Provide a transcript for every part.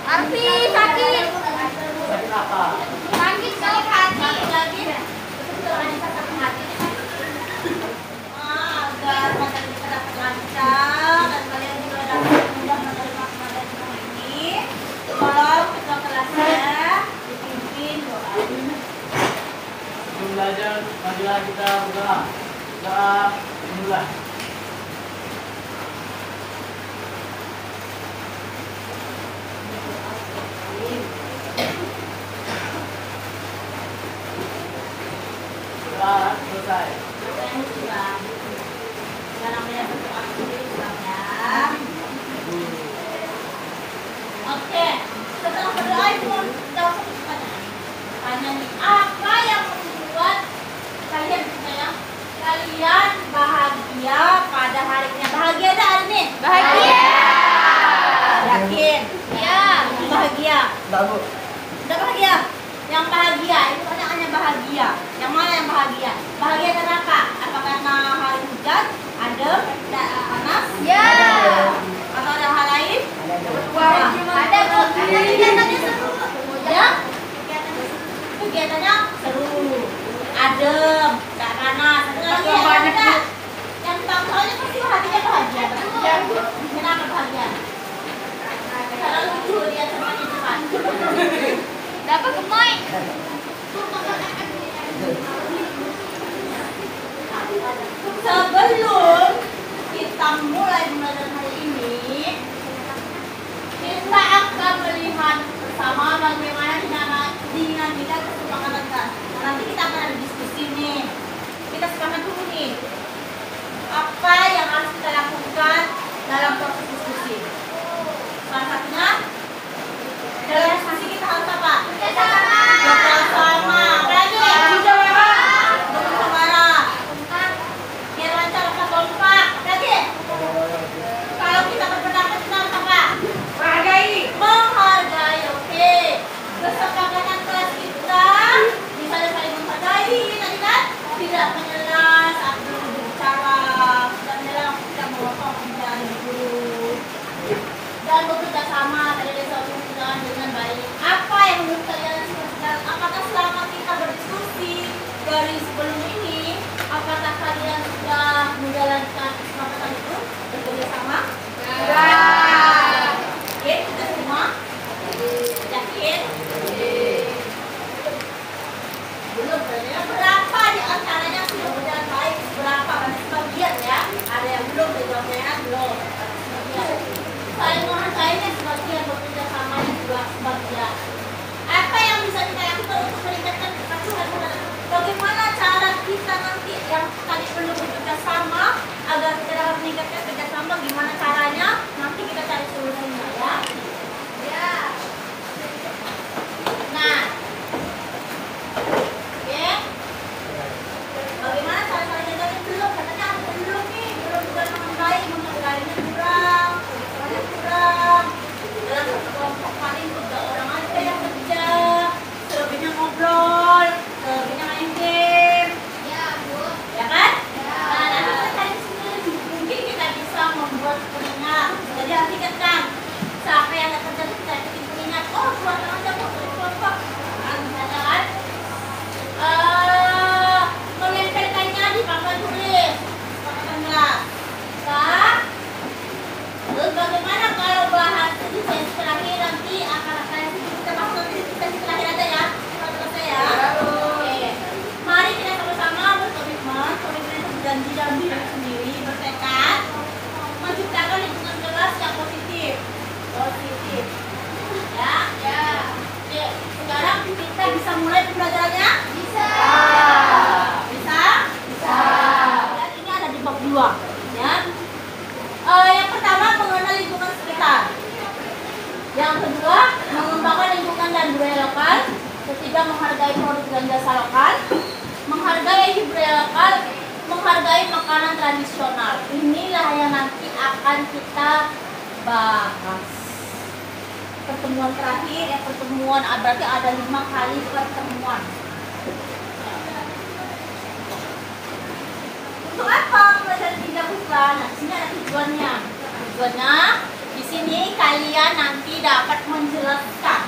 Arfi sakit. Sakit apa? Sakit kalau hati lagi. Agar materi kita dapat lancar dan kalian juga dapat mudah menerima materi ini. Tolong ketua kelasnya dipimpin doa. Sebelum belajar, marilah kita berdoa. Doa dimulai. Doa selesai. Yang namanya berdoa dulu ya. Oke, setelah berdoa itu kita langsung tanya nih, apa yang membuat kalian bahagia pada harinya? Bahagia ada hari ini? Bahagia. Yakin? Ya. Bahagia. Bagus. Udah bahagia? Yang bahagia, itu pertanyaannya bahagia. Yang mana yang bahagia? Bahagia karena apa? Apa karena hari hujan, adem, panas? Ya. Atau ada hal lain? Wah, ada kok. Ada kegiatannya seru. Ya? Kegiatannya seru, adem, gak panas. Ada lagi yang ada? Yang tahu-tahunya pasti hatinya bahagia. Kenapa bahagia? Karena lucu dia teman di depan. Dapat gemoy. Sebelum kita mulai belajar hari ini, kita akan melihat bersama bagaimana dinamika kesepakatan kita. Nanti kita akan ada diskusi nih. Kita sepakat dulu nih, apa yang harus kita lakukan dalam proses diskusi. Salah satunya dalam diskusi kita harus apa? Bersama. Bersama. Apalagi? Bermusyawarah. Biar lancar apa kompak. Apalagi? Kalau kita berpendapat kita harus apa? Menghargai. Oke. Kesepakatan kelas kita bisa saling menghargai. Tadi kan tidak menyela saat berbicara, tidak menyela tidak memotong pembicaraan guru. Dan bekerja sama tadi disebutkan dengan baik. Apa yang menurut kalian dan apakah selama kita berdiskusi dari sebelum ini, apakah kalian sudah menjalankan kesepakatan itu bekerja sama? Ya. Oke, kita semua yakin? Belum berarti berapa di antaranya sudah berjalan baik? Berapa? Karena sebagian ya, ada yang belum berjalannya belum. Sebagian. Saling menghargainya sebagian, bekerja sama juga sebagian. Apa yang bisa kita lakukan untuk meningkatkan kepatuhan? Bagaimana cara kita nanti yang tadi perlu bekerja sama agar kita dapat meningkatkan kerjasama? Gimana caranya? Nanti kita cari solusinya ya. Ya. Nah, oke. Bagaimana cara-caranya tadi belum? Katanya belum nih, belum juga menghargainya kurang, kerjanya kurang. Dalam satu kelompok paling 3 orang aja yang kerja, selebihnya ngobrol, selebihnya main game, Ya, Bu. ya kan? Ya. Nah, nanti tadi sendiri mungkin kita bisa membuat pengingat. Jadi artikan siapa yang nggak kerja kita bikin pengingat. Oh, buat aja kok kelompok. Kan misalnya kan, menempelkannya di papan tulis, papan kelas. Nah, terus bagaimana kalau bahas di sesi terakhir nanti akan kita masuk di sesi terakhir aja ya, selesai ya. Oke, mari kita sama-sama berkomitmen itu berjanji dalam diri sendiri, bertekad menciptakan lingkungan kelas dan jasa lokal, menghargai budaya lokal, menghargai makanan tradisional. Inilah yang nanti akan kita bahas. Pertemuan terakhir, pertemuan berarti ada 5 kali pertemuan. Untuk apa pelajaran 3 bulan? Nah, di sini ada tujuannya. Tujuannya di sini kalian nanti dapat menjelaskan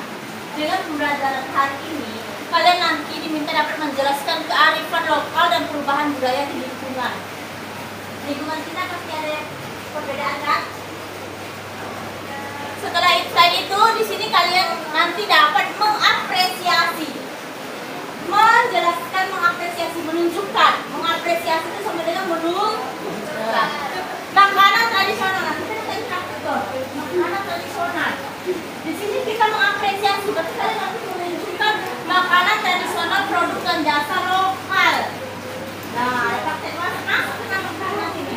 dengan pembelajaran hari ini. Kalian nanti diminta dapat menjelaskan kearifan lokal dan perubahan budaya di lingkungan. Lingkungan kita pasti ada perbedaan kan? Setelah itu di sini kalian nanti dapat mengapresiasi, menjelaskan, mengapresiasi, menunjukkan. Mengapresiasi itu sama dengan menunjukkan. Makanan tradisional, nanti kita tanya praktikor. Makanan tradisional. Di sini kita mengapresiasi, berarti kalian nanti menunjukkan makanan tradisional, produk dan jasa lokal. Nah, ada praktek masuk ke makanan ini.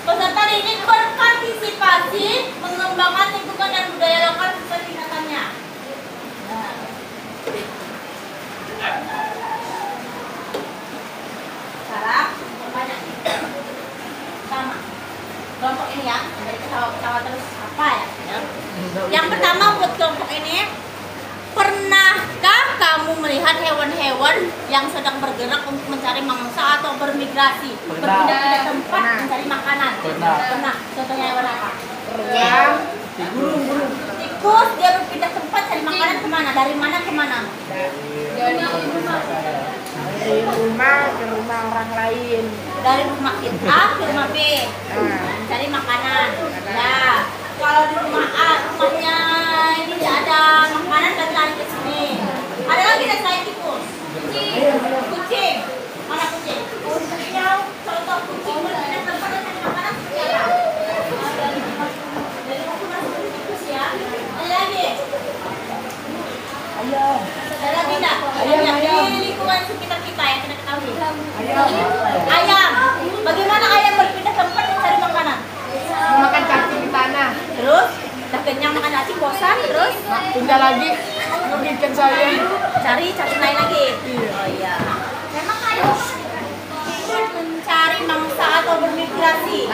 Peserta ini berpartisipasi mengembangkan lingkungan dan budaya lokal sesuai tingkatannya. Nah. Sekarang banyak pertama kelompok ini ya, dari ketawa terus apa ya? Yang pertama buat kelompok ini, pernahkah kamu melihat hewan-hewan yang sedang bergerak untuk mencari mangsa atau bermigrasi, berpindah-pindah tempat mencari makanan? Pernah. Contohnya hewan apa? Burung. Tikus dia berpindah tempat cari makanan kemana? Dari mana ke mana? Dari rumah ke rumah orang lain. Dari rumah A ke rumah B, mencari makanan. Nah, kalau di rumah A, rumahnya ini tidak ada makanan dan lari ke sini. Ada lagi yang selain tikus? Kucing. Mana kucing? Contoh kucing berpindah tempat dan cari makanan seperti apa? Dari rumah masuk tikus ya. Ada lagi? Ayam. Ada lagi enggak? Di lingkungan sekitar kita yang kita ketahui. Ayam. Bagaimana ayam berpindah tempat mencari makanan? Makan cacing di tanah. Terus udah kenyang makan cacing, bosan, terus Pindah lagi. Bikin saya. cari cacing lain lagi. Oh iya. Memang ayam ikut mencari mangsa atau bermigrasi.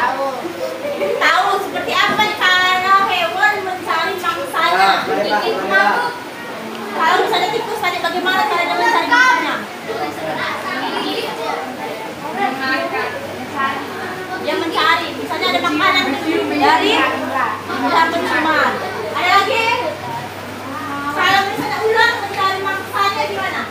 Tahu seperti apa cara hewan mencari mangsanya? Kalau misalnya tikus tadi bagaimana cara dia mencari mangsanya? Dia mencari, misalnya ada makanan dari penciuman. Ada lagi? Kalau misalnya ular mencari mangsanya gimana?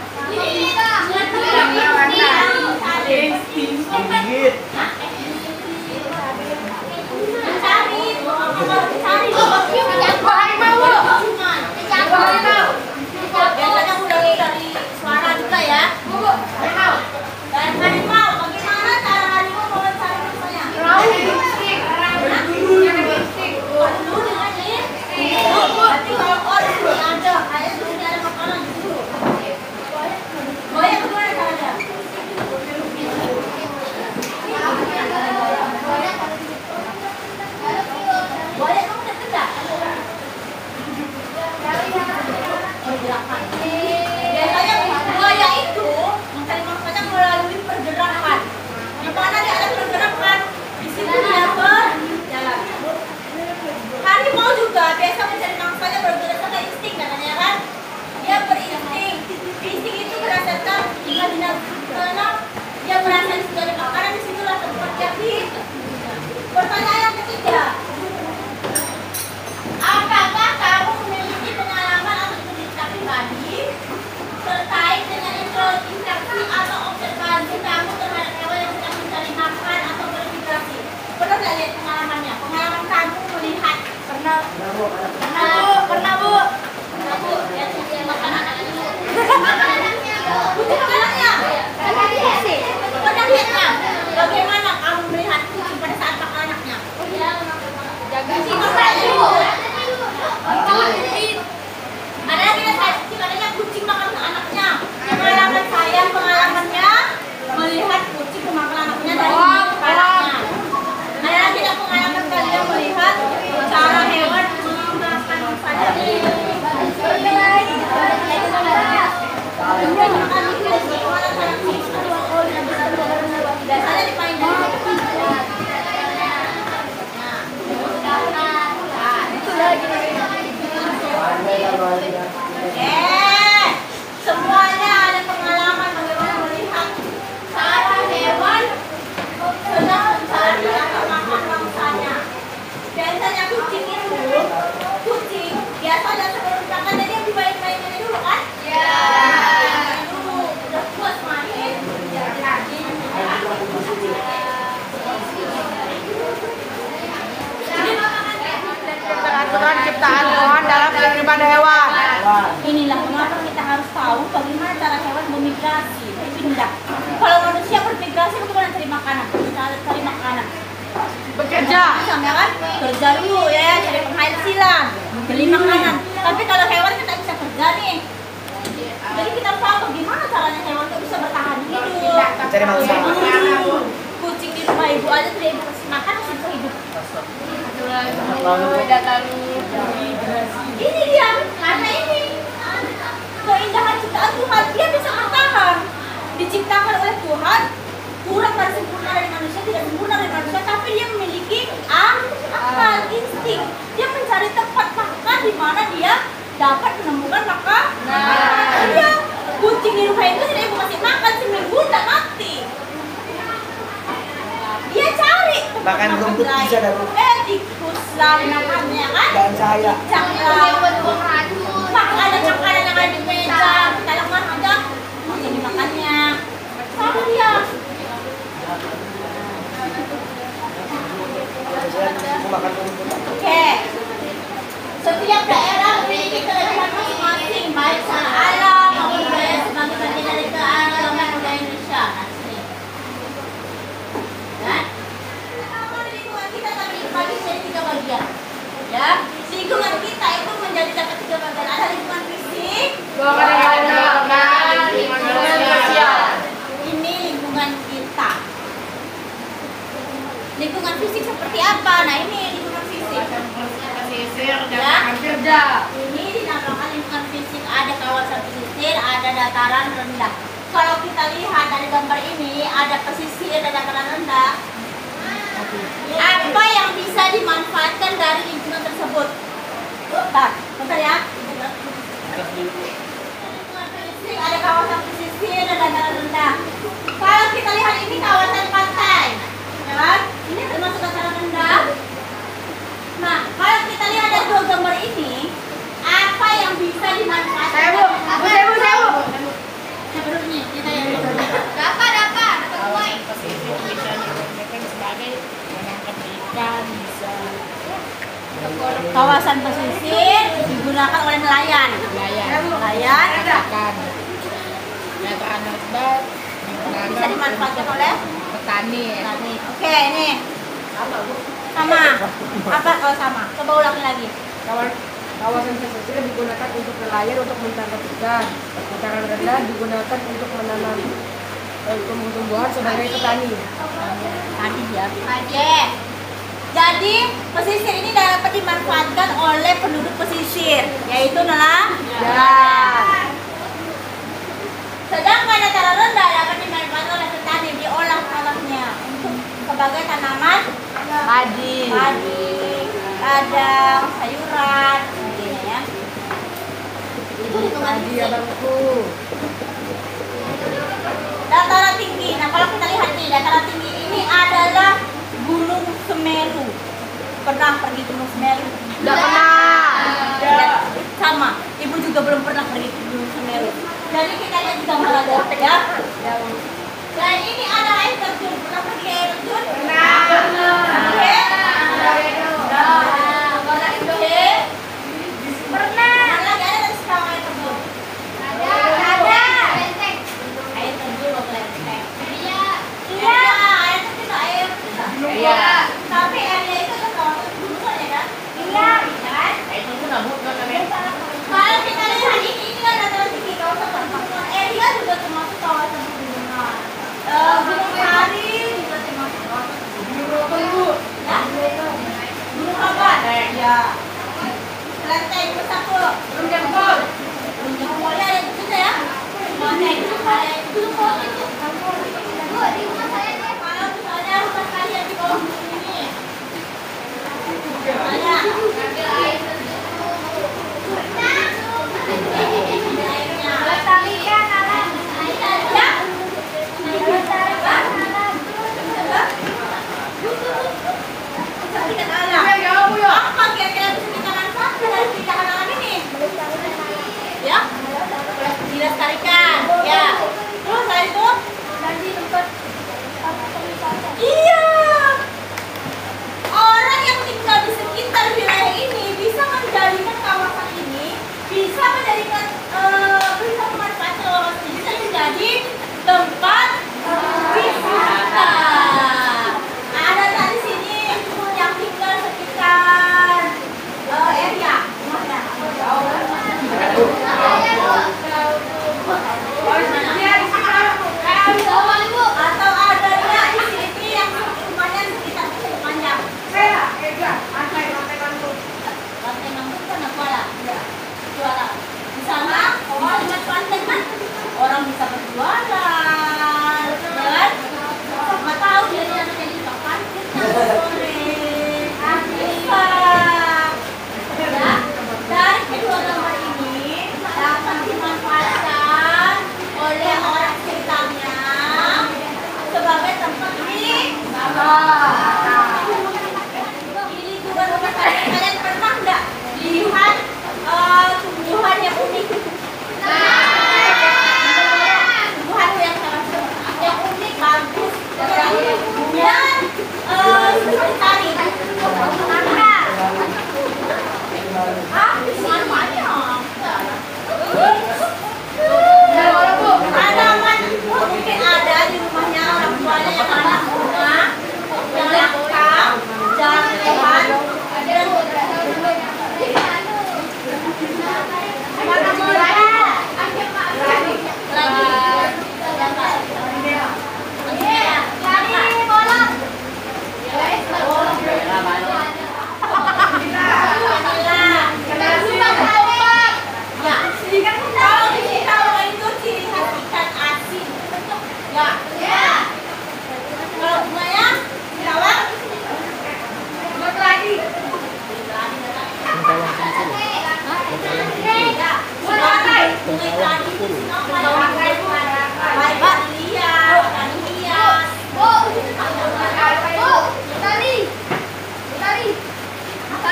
kebutuhan ciptaan Tuhan dalam kehidupan hewan. Hewan. Inilah mengapa kita harus tahu bagaimana cara hewan bermigrasi, berpindah. Kalau manusia bermigrasi bagaimana cari makanan? Cari makanan. Bekerja. Sama kan? Kerja dulu ya, cari penghasilan, beli makanan. Tapi kalau hewan kan tak bisa kerja nih. Jadi kita harus tahu bagaimana caranya hewan itu bisa bertahan hidup. Cari makan. Kucing di rumah ibu aja tidak ibu kasih makan masih bisa hidup. Ini dia, karena ini keindahan ciptaan Tuhan, dia bisa bertahan. Diciptakan oleh Tuhan, kurang dari sempurna dari manusia, tidak sempurna dari manusia, tapi dia memiliki akal, insting. Dia mencari tempat makan di mana dia dapat menemukan makan. Iya, kucing di rumah itu tidak ibu kasih makan seminggu tidak mati. Dia cari tempat Makan makan rumput lain. bisa ada rumput. Tikus lah namanya kan? Dan saya. Cicak lah. Makanan yang ada di meja, kita lakukan aja, masih dimakannya. Sama dia. Aku makan rumput. Oke. Setiap daerah memiliki kelebihan masing-masing, baik secara alam maupun budaya sebagai bagian dari keagamaan budaya Indonesia. Asli. Kan? Apa lingkungan kita tadi bagi menjadi 3 bagian. Ya, lingkungan kita itu menjadi dapat 3 bagian. Ada lingkungan fisik, ini lingkungan kita. Lingkungan fisik seperti apa? Nah ini lingkungan fisik. Kerja. Ini dinamakan lingkungan fisik. Ada kawasan pesisir, ada dataran rendah. Kalau kita lihat dari gambar ini, ada pesisir, ada dataran rendah. Apa yang bisa dimanfaatkan dari lingkungan tersebut? Bentar ya. Lingkungan pesisir, ada kawasan pesisir, ada dataran rendah. Kalau kita lihat ini kawasan pantai, ya kan? Ini termasuk dataran rendah. Nah, kalau kita lihat dari 2 gambar ini, apa yang bisa dimanfaatkan? Sewu. Siapa dulu nih? Kita yang dulu. Dapat gue. Sebagai menangkap ikan bisa Kawasan pesisir digunakan oleh nelayan. Nelayan makan. Dataran rendah bisa dimanfaatkan oleh petani. petani. Oke, ini sama. Apa kalau sama? Coba ulangi lagi. Kawasan pesisir digunakan untuk nelayan untuk menangkap ikan. Dataran rendah digunakan untuk menanam tumbuh-tumbuhan sebagai petani. Tadi ya. Oke. Jadi pesisir ini dapat dimanfaatkan oleh penduduk pesisir, yaitu nelayan. Sedangkan dataran rendah dapat dimanfaatkan oleh petani, diolah tanahnya untuk sebagai tanaman Padi. ladang, sayuran, sebagainya ya. Itu lingkungan Padi fisik. abangku. Dataran tinggi. Nah, kalau kita lihat nih, dataran tinggi ini adalah Gunung Semeru. Pernah pergi Gunung Semeru? Tidak pernah. Ya, sama. Ibu juga belum pernah pergi ke Gunung Semeru. Jadi kita lihat di gambar aja ya. Dan ini ada air terjun. Pernah pergi air terjun? Pernah. Oke. Pernah oke. Pernah. Mana lagi ada dari sekarang air terjun? Ada. Air terjun loh kelenteng. Iya, air terjun air. Iya. Tapi airnya itu kan kawasan gunungan ya kan? Iya, kan? Itu pun nabut kan namanya. Kalau kita lihat ini kan dataran tinggi kawasan perkampungan. Dia juga termasuk kawasan pegunungan. Gunung Sari juga termasuk kawasan pegunungan. Ya? Gunung apa? Ya. Kelenteng bersatu. Gunung Jangkol. Gunung Jangkol ya ada itu ya. Kelenteng ada itu itu. Gue di rumah saya deh. Kalau misalnya rumah kalian di bawah gunung ini. Ada. Lestarikan alam. Ya. Lestarikan alam. Lestarikan alam. Apa kira-kira bisa kita manfaatkan dari keindahan alam ini? Ya. Dilestarikan. Ya. Terus dari itu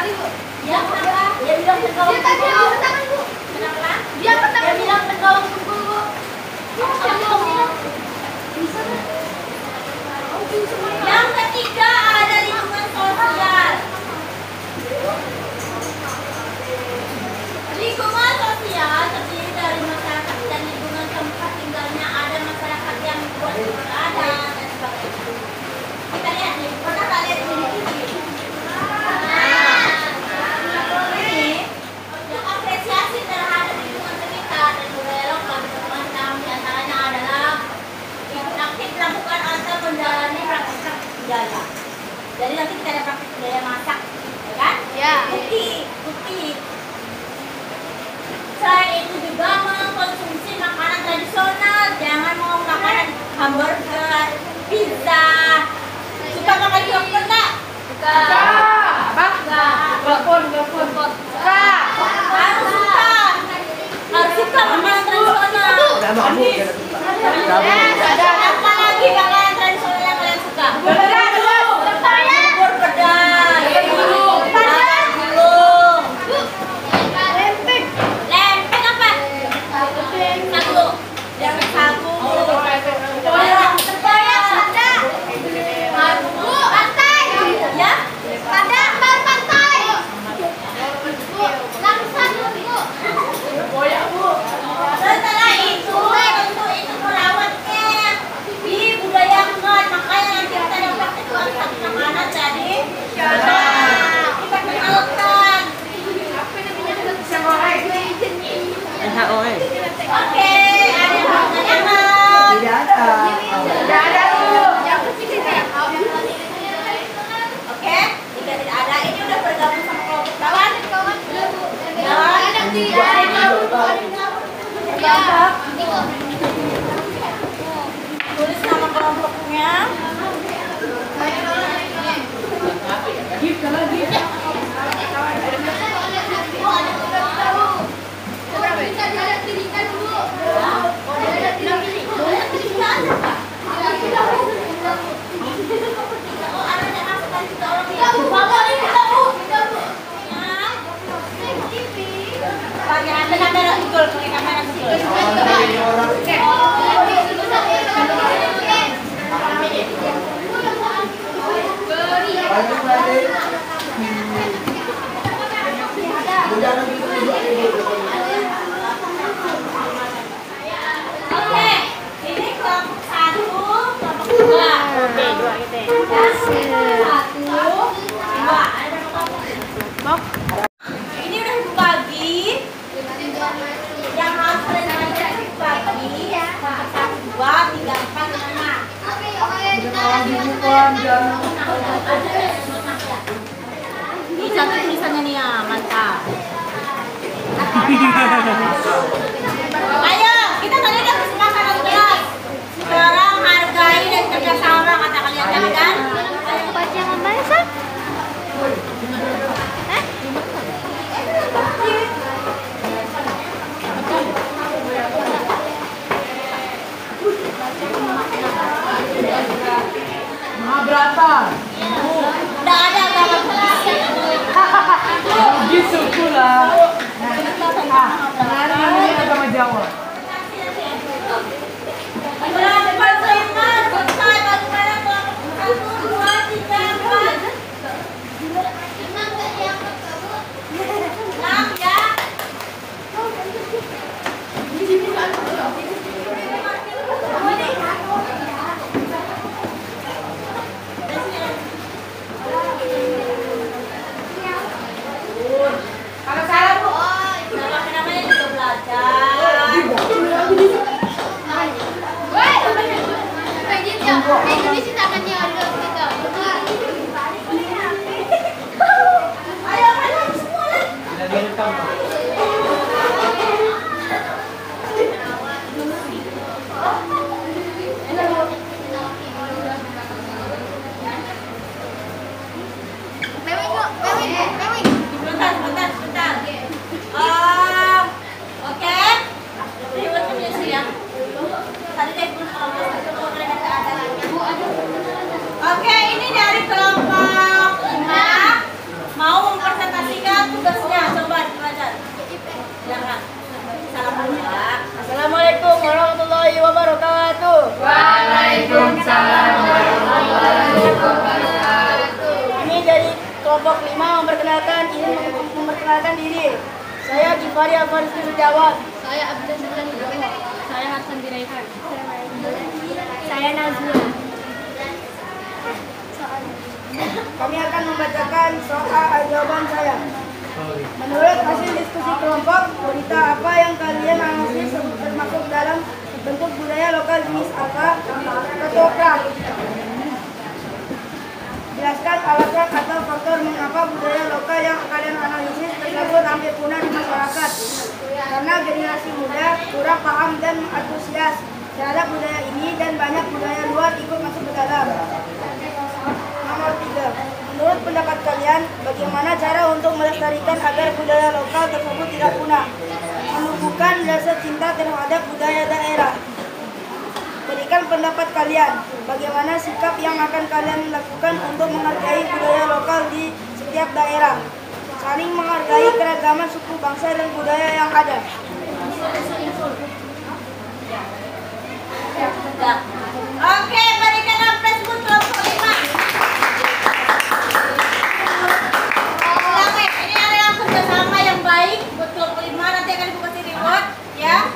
tadi, Bu. Ya, kenapa? Dia bilang penggawang Dia tadi pukul. angkat tangan, Bu. Kenapa? Dia angkat tangan, Dia Bu. bilang penggawang pukul, Bu. Bisa nggak? Yang ketiga ada lingkungan sosial. Lingkungan sosial terdiri dari masyarakat dan lingkungan tempat tinggalnya ada masyarakat yang buat berada dan sebagainya. Kita lihat nih, pernah tak lihat ini? Ini untuk apresiasi terhadap lingkungan sekitar dan budaya lokal bermacam, diantaranya adalah ikut aktif melakukan atau menjalani praktik budaya. Jadi nanti kita ada praktik budaya masak, ya kan? Ya. Bukti. Selain itu juga mengkonsumsi makanan tradisional, jangan mau makanan hamburger, pizza. Suka makan yogurt enggak? Apa? Gapun. Harus suka. Harus suka makanan tradisional. Udah mabuk. Apa lagi makanan tradisional yang kalian suka? Bubur pedas. Bakar gulung. Lempeng. Lempeng apa? Sagu. Lempeng sagu. Tempoyak ada. Bu, pantai. Ya? Pada bar pantai. Bu, langsung, Bu. Setelah itu tentu itu merawatnya dibudayakan, makanya nanti kita ada praktek masak makanan tadi kita kenalkan. Oke, ada yang mau tanyakan? Tidak ada. Oke, jika tidak ada ini udah bergabung sama kelompok kawan. Tulis nama kelompoknya. Pakai kamera betul, pakai kamera betul. Oke, ini kelompok 1, kelompok 2. Oke, 2 gitu ya. 1, 2. Ada berapa kelompok? Ini udah dibagi. Yang harus kalian lakukan dibagi. 1, 2, 3, 4, 5. Ini satu tulisannya nih ya, mantap. Ayo, kita kali ini kesempatan kelas. Sekarang hargai dan kerjasama kata kalian ya kan? Baca gambarnya, San? Mahabrata. Udah ada gambar kelas. Gitu pula. Hari ini agama Jawa. Berapa teman selesai bagaimana kelompok 1, 2, 3, 4. kelompok 5 memperkenalkan diri. Saya Gifari Alfarizki Setiawan. Saya Abdul Sultan Ibrahim. Saya Hasan Diraihan. Saya Nazla. Kami akan membacakan soal jawaban saya. Menurut hasil diskusi kelompok, berita apa yang kalian analisis termasuk dalam bentuk budaya lokal jenis apa? Ketoprak. Jelaskan alasan atau faktor mengapa budaya lokal yang kalian analisis tersebut hampir punah di masyarakat. Karena generasi muda kurang paham dan antusias terhadap budaya ini dan banyak budaya luar ikut masuk ke dalam. Nomor 3. Menurut pendapat kalian, bagaimana cara untuk melestarikan agar budaya lokal tersebut tidak punah? Menumbuhkan rasa cinta terhadap budaya daerah. Berikan pendapat kalian, bagaimana sikap yang akan kalian lakukan untuk menghargai budaya lokal di setiap daerah. Saling menghargai keragaman suku bangsa dan budaya yang ada. Oke, berikan aplaus buat kelompok 5. Silakan, ini adalah kerjasama yang baik buat kelompok 5. Nanti akan ibu kasih reward, ya.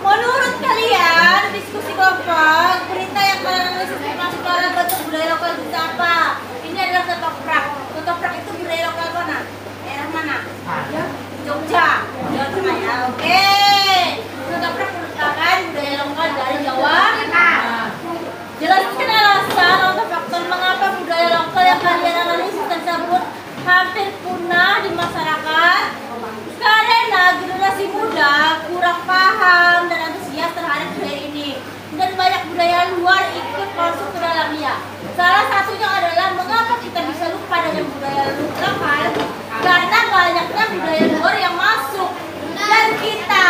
Menurut kalian, diskusi kelompok, berita yang kalian analisis termasuk dalam bentuk budaya lokal itu apa? Ini adalah ketoprak. Ketoprak itu budaya lokal mana? Daerah mana? Jogja. Jawa Tengah ya. Oke. Ketoprak merupakan budaya lokal dari Jawa Tengah. Jelaskan alasan atau faktor mengapa budaya lokal yang kalian analisis tersebut hampir punah di masyarakat. Karena generasi muda kurang paham dan antusias terhadap budaya ini, dan banyak budaya luar ikut masuk ke dalamnya. Salah satunya adalah mengapa kita bisa lupa dengan budaya lokal, karena banyaknya budaya luar yang masuk, dan kita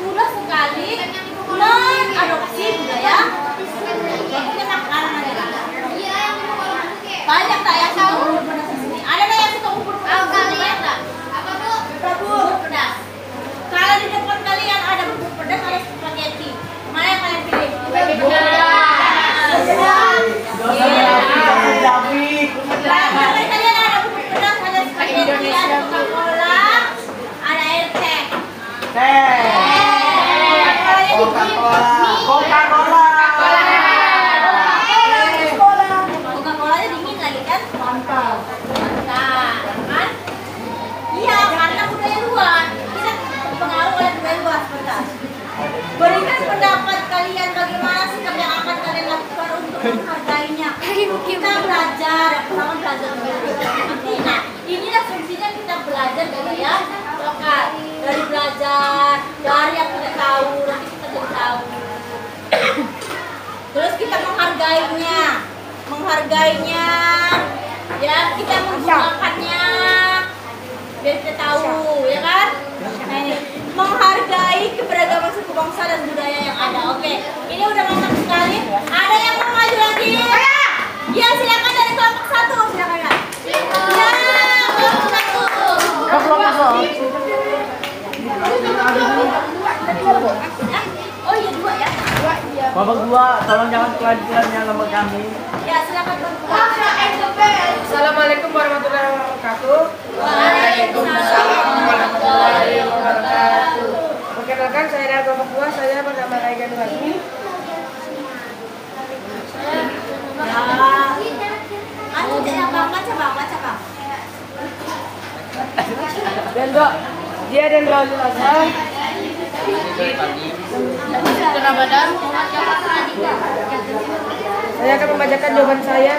mudah sekali mengadopsi budaya. Banyak tak yang suka bubur pedas di sini? Ada yang suka bubur pedas? Apa tuh? Bubur pedas. Kalau di depan kalian ada bubur pedas, ada spaghetti. Mana yang kalian pilih? Bubur pedas. Kalau kalian ada bubur pedas, ada spaghetti, ada Coca-Cola, ada air teh. Coca-Colanya dingin lagi kan? Mantap. Nah, kan? Iya, karena budaya luar. Kita terpengaruh oleh budaya luar. Sebentar. Berikan pendapat kalian bagaimana sikap yang akan kalian lakukan untuk menghargainya. Kita belajar, yang pertama belajar dulu. Nah, inilah fungsinya kita belajar budaya lokal. Dari belajar, dari yang kita tahu, nanti kita jadi tahu. Terus kita menghargainya, ya kita menggunakannya, biar kita tahu, ya kan? Nah ini, menghargai keberagaman suku bangsa dan budaya yang ada. Oke, ini udah mantap sekali. Ada yang mau maju lagi? Ya silakan dari kelompok 1, silakan ya. Ya, kelompok 1. Oh iya 2 ya. Babak 2, tolong jangan kelanjutannya nama kami. Ya silakan kelompok. Assalamualaikum warahmatullahi wabarakatuh. Waalaikumsalam warahmatullahi wabarakatuh. Perkenalkan, saya dari kelompok 2, saya bernama Raiga Nurhazmi. Baca. Dan dia dan Laulil Azhar. Saya akan membacakan jawaban saya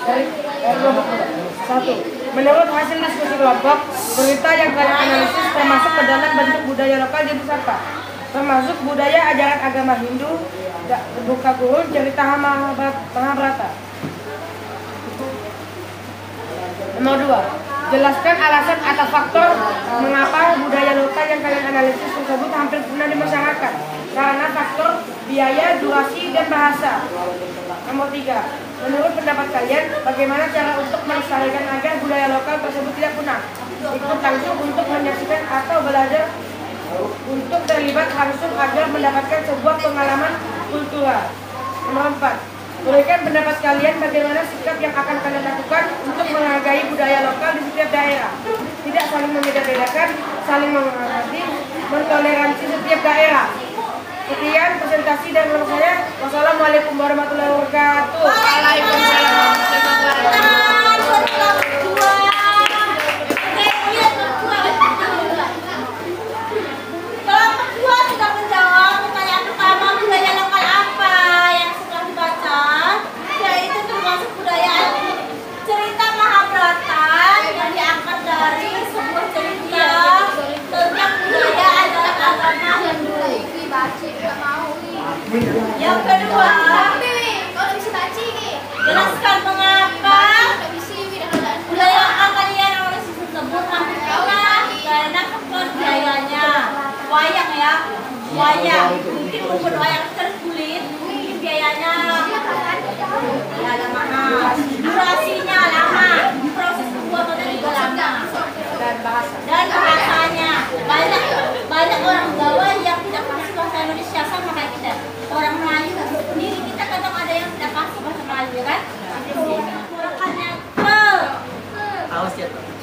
dari kelompok 1. Menurut hasil diskusi kelompok, berita yang kalian analisis termasuk ke dalam bentuk budaya lokal jenis apa? Termasuk budaya ajaran agama Hindu, buka kurun, cerita Mahabharata. Nomor 2. Jelaskan alasan atau faktor mengapa budaya lokal yang kalian analisis tersebut hampir punah di masyarakat. Karena faktor biaya, durasi, dan bahasa. Nomor 3. Menurut pendapat kalian, bagaimana cara untuk melestarikan agar budaya lokal tersebut tidak punah? Ikut langsung untuk menyaksikan atau belajar untuk terlibat langsung agar mendapatkan sebuah pengalaman kultural. Nomor 4. Berikan pendapat kalian bagaimana sikap yang akan kalian lakukan untuk menghargai budaya lokal di setiap daerah. Tidak saling membeda-bedakan, saling menghormati, mentoleransi setiap daerah. Sekian presentasi dari saya. Wassalamualaikum warahmatullahi wabarakatuh. Waalaikumsalam warahmatullahi wabarakatuh. Kelompok 2 sudah menjawab pertanyaan pertama, budaya lokal apa yang sudah dibaca, yaitu termasuk budaya cerita Mahabharata yang diangkat dari sebuah cerita tentang budaya adalah agama Hindu. Yang kedua, jelaskan mengapa budaya lokal kalian harus disebut hampir punah karena faktor budayanya. Wayang ya, wayang mungkin membuat wayang terkulit, mungkin biayanya ya mahal, durasinya lama, proses pembuatannya juga lama, dan bahasanya banyak orang Jawa yang tidak paham bahasa Indonesia sama kayak kita. Orang Melayu sendiri kita kadang ada yang tidak paham bahasa Melayu ya kan? Rekannya ke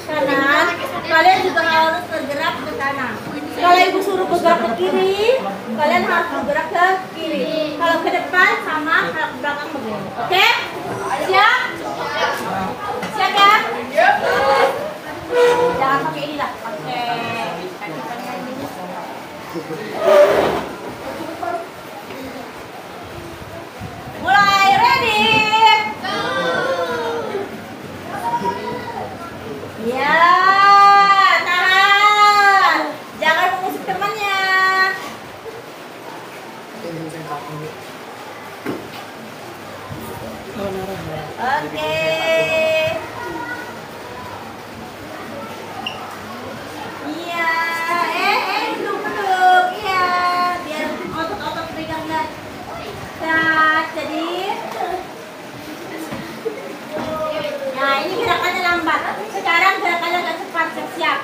kanan, kalian juga harus bergerak ke kanan. Kalau ibu suruh bergerak ke kiri, kalian harus bergerak ke kiri. Kalau ke depan sama, kalau ke belakang begini. Oke? Siap? Siap ya? Jangan pakai ini lah, pakai kaki tangan ini. Mulai, ready? Ya, tahan. Jangan mengusik temannya. Oke. Iya, duduk. Iya, biar otot-otot pegangnya. Jadi. Nah, ini gerakannya lambat. Sekarang gerakannya agak cepat, siap.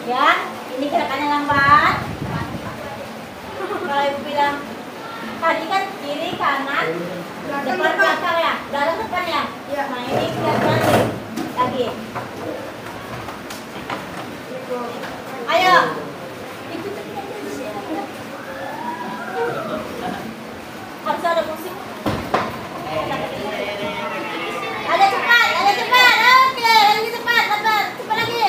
Ya, ini gerakannya lambat. Kalau ibu bilang tadi kan kiri, kanan, depan, belakang ya, belakang depan ya. Nah, ini gerakan lagi. Ayo. Harus ada musik. Ada cepat. Oke, lagi cepat, cepat lagi.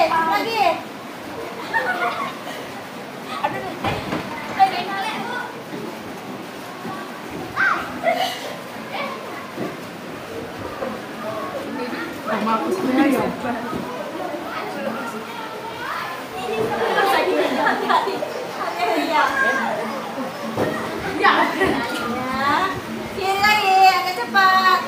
Kiri lagi, agak cepat.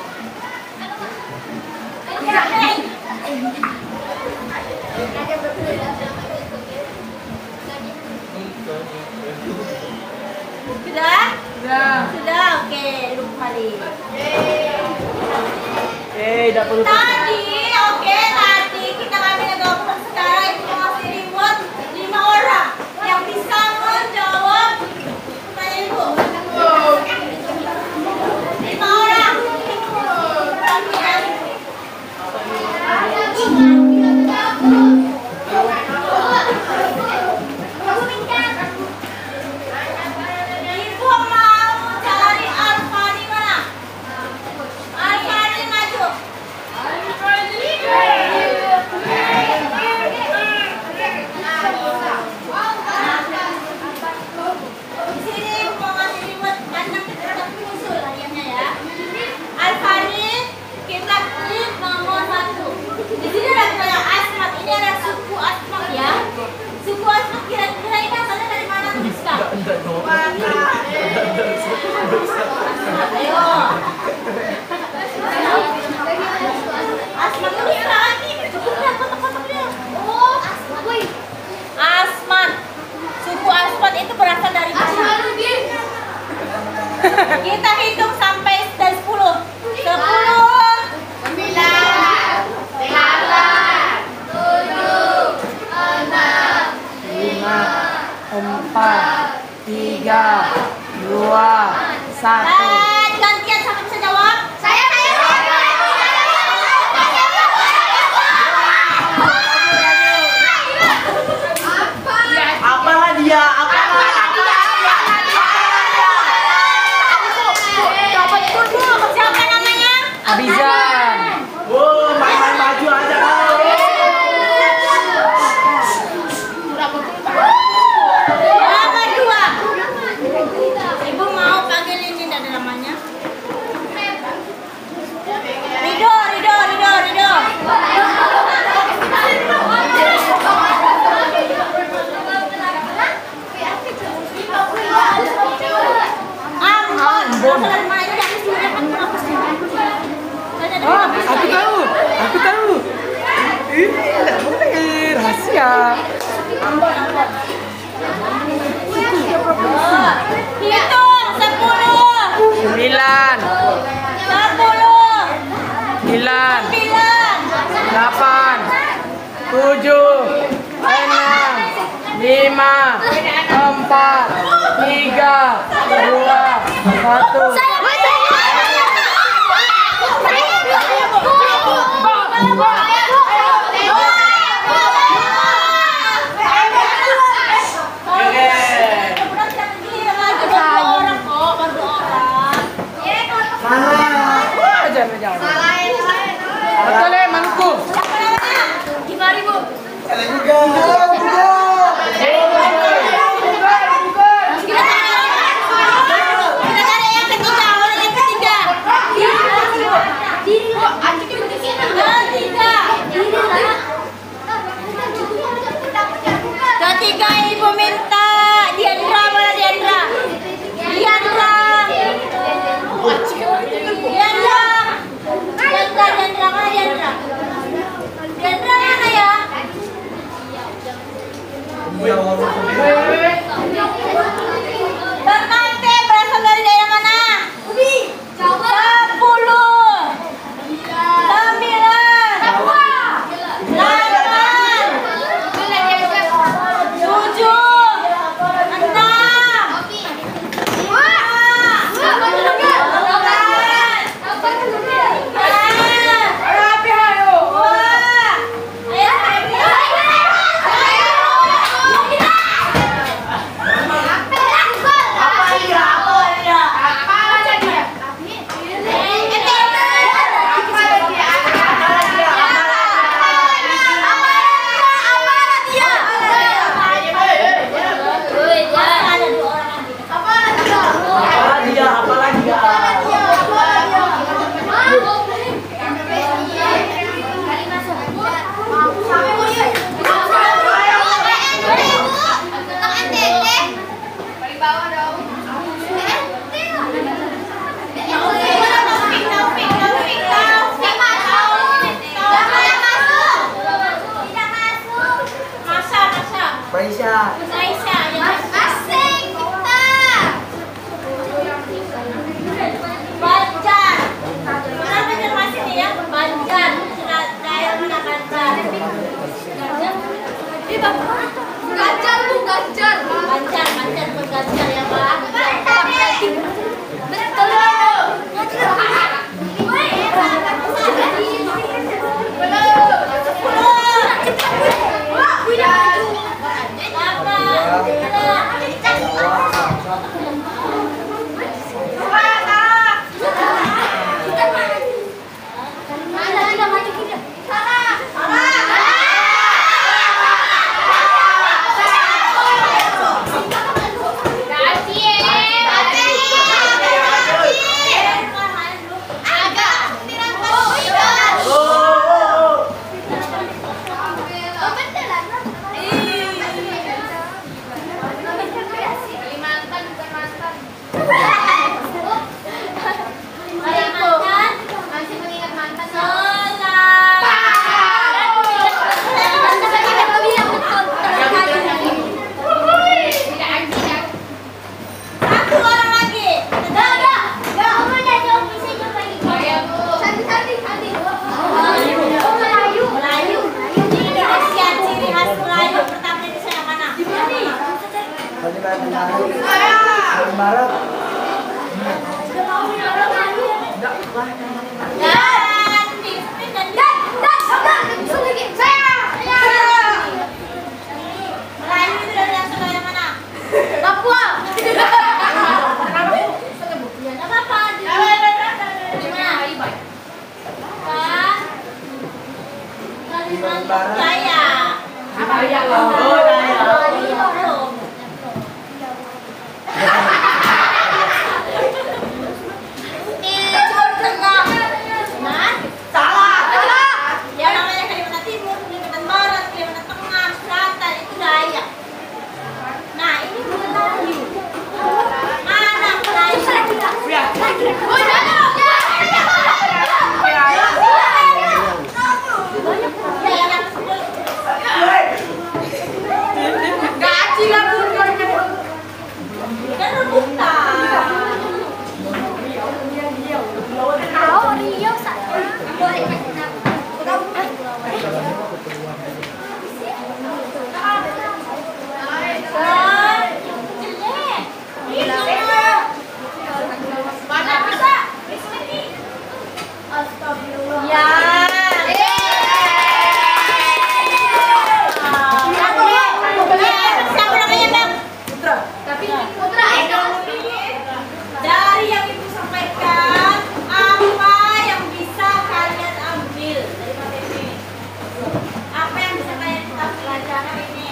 Sudah, oke, duduk kembali. Tidak perlu. Tadi kita ambil gambar. Sekarang ibu ngasih remote 5 orang yang bisa menjawab pertanyaan ibu. 5 orang. Ibu mau cari Alfa di mana? Alfa di maju. Di sini mau ngasih remote kandang kita usul hadiahnya ya. Alfani kita klik nomor 1. Di sini ada banyak Asmat. Ini ada suku Asmat ya. Suku Asmat kira-kira ini asalnya dari mana tuliskan? Ayo. Asmat ini lagi. Kotak-kotaknya. Oh, Asmat. Suku Asmat itu berasal dari mana? Kita hitung sampai dari 10. 4, 3, 2, 1. Gantian sampai bisa jawab. Hitung 10. 9, 10. 9, 9. 8, 7, 6, 5, 4, 3, 2, 1. Betul ya, manku. 5.000. Kita cari yang ketiga, orang yang ketiga. Ketiga ibu minta Diandra, mana Diandra? Diandra mana Diandra? Diandra mana ya? Bernante berasal dari daerah mana? 10, 9, 8, 7, 6, 5, 4, 3, 2, 1. Dari yang ibu sampaikan, apa yang bisa kalian ambil dari materi ini? Apa yang bisa kalian pelajari ini?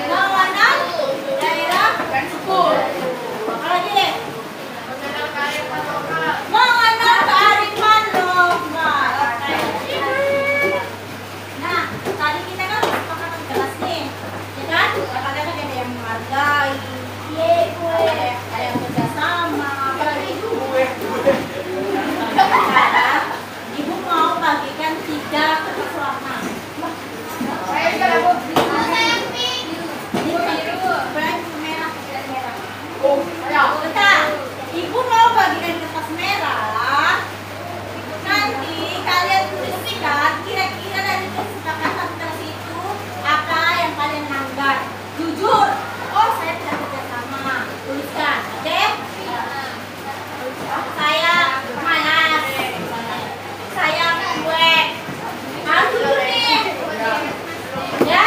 Pengawalan daerah dan suku. Apa lagi deh? Mengenal kearifan lokal. Nah, tadi kita kan kesepakatan kelas nih, ya kan? Kadang-kadang ada yang menghargai, ada yang kerjasama, apalagi sekarang ibu mau bagikan 3 kertas warna. Bentar, ibu mau bagikan kertas merah. Nanti kalian tuliskan kira-kira dari kesepakatan kelas itu apa yang kalian anggap. Jujur, oh saya tidak kerjasama. Tuliskan, oke? Saya malas. Saya cuek. Harus jujur nih. Ya?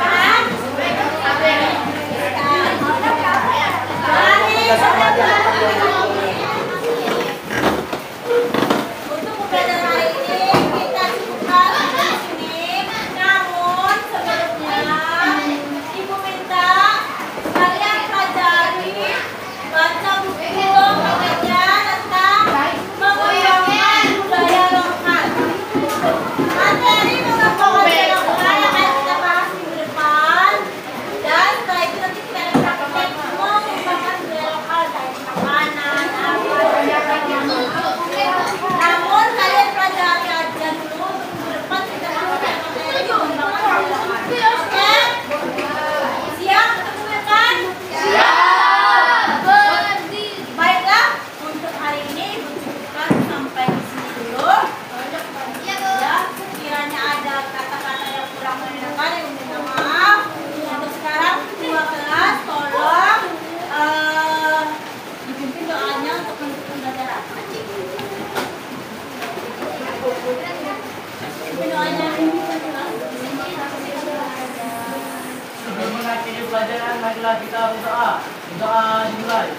Kan? Untuk pembelajaran hari ini kita cukupkan di sini. Namun sebelumnya ibu minta kalian pelajari baca buku pengajian tentang mengembangkan budaya lokal. Materi mengembangkan budaya lokal akan kita bahas minggu depan. Dan setelah itu nanti kita akan praktek mengembangkan budaya lokal dari makanan, apa namun kalian pelajari aja dulu untuk minggu depan kita melakukan materi mengembangkan budaya lokal. Oke? Siap ketemu kan? Baiklah, untuk hari ini ibu cukupkan sampai di sini dulu. Ya, sekiranya ada kata-kata yang kurang menyenangkan, ibu minta maaf. Untuk sekarang kedua kelas tolong dipimpin doanya untuk menutup pembelajaran. Pimpin doanya. Sebelum mengakhiri pelajaran, marilah kita berdoa. Doa dimulai.